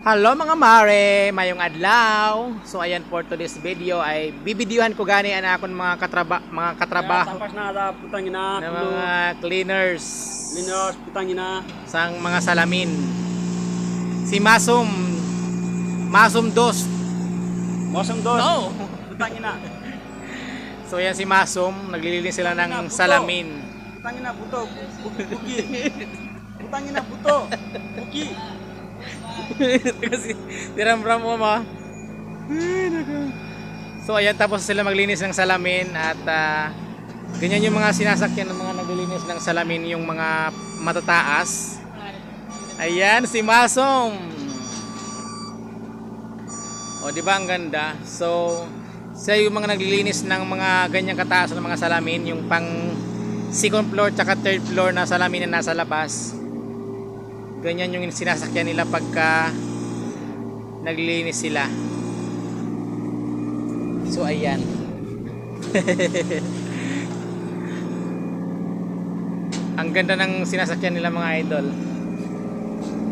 Hello mga mare, mayong adlaw. So ayan, for today's video ay bibidyohan ko gani ana akon mga katrabaho Tapos na ada putang ina. na mga cleaners Linos putang ina. sang mga salamin. Si Masum Dos. Mosong dos. No. Putang ina. So ayan si Masum, naglilinis sila ng salamin. Putang ina buto. Buki. Putang ina buto. Buki. Kasi tiram-ram mo ma. So ayan, tapos sila maglinis ng salamin at ganyan yung mga sinasakyan ng mga naglilinis ng salamin, yung mga matataas. Ayan si Masom. O di ba ang ganda? So siya yung mga naglilinis ng mga ganyang kataas ng mga salamin, yung pang second floor tsaka third floor na salamin na nasa labas. Ganyan yung sinasakyan nila pagka naglilinis sila. So ayan. Ang ganda ng sinasakyan nila mga idol.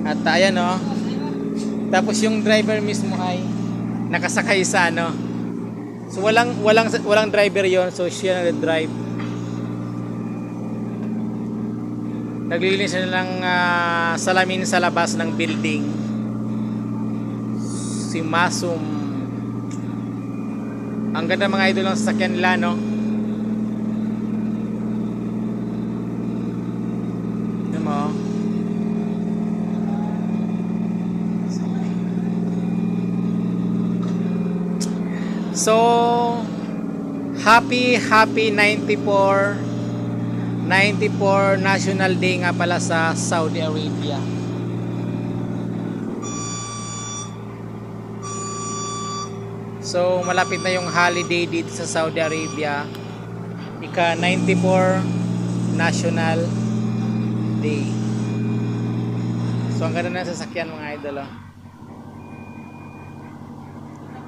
At ayan oh. Tapos yung driver mismo ay nakasakay sa ano. So walang driver yon, so siya nag-drive. Naglilinis na ng salamin sa labas ng building. Si Masum. Ang ganda mga idol ng sasakyan nila, no? Tignan mo. So, happy 94 National Day nga pala sa Saudi Arabia. So malapit na yung holiday dito sa Saudi Arabia. Ika 94 National Day. So ang ganda na sasakyan mga idol, oh.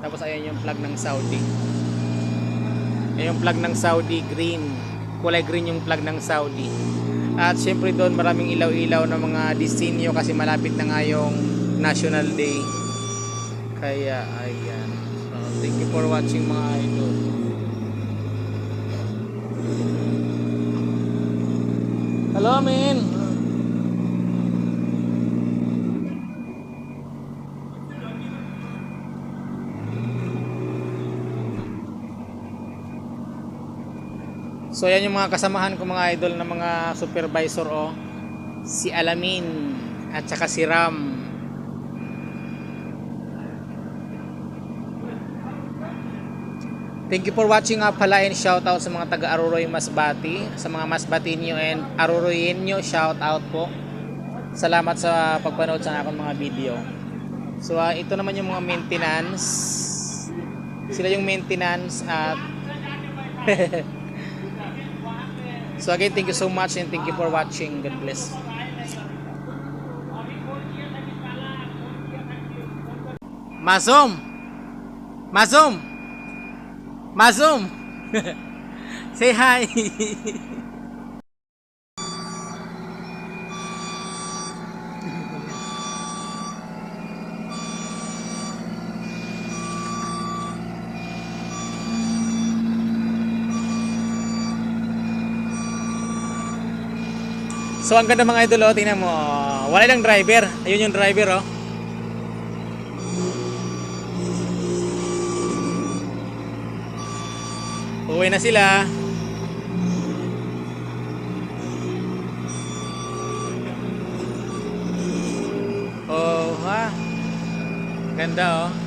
Tapos ayan yung flag ng Saudi. Ayan yung flag ng Saudi, green. Kulay green yung flag ng Saudi. At syempre doon maraming ilaw-ilaw na mga disenyo kasi malapit na nga yung National Day. Kaya ayan. So, thank you for watching mga idol. Hello man. So yan yung mga kasamahan ko mga idol na mga supervisor, oh. Si Alamin at saka si Ram. Thank you for watching nga pala, and shout out sa mga taga Aruroy Masbati, sa mga Masbatinyo and Aruroyenyo, shout out po. Salamat sa pagpanood sa aking mga video. So ito naman yung mga maintenance. Sila yung maintenance at so again, thank you so much and thank you for watching. God bless. Masum! Masum! Masum! Say hi! So ang ganda mga idol, oh, tingnan mo. Wala lang driver. Ayun yung driver, oh. Uwi na sila. Oh, ha. Ganda, oh.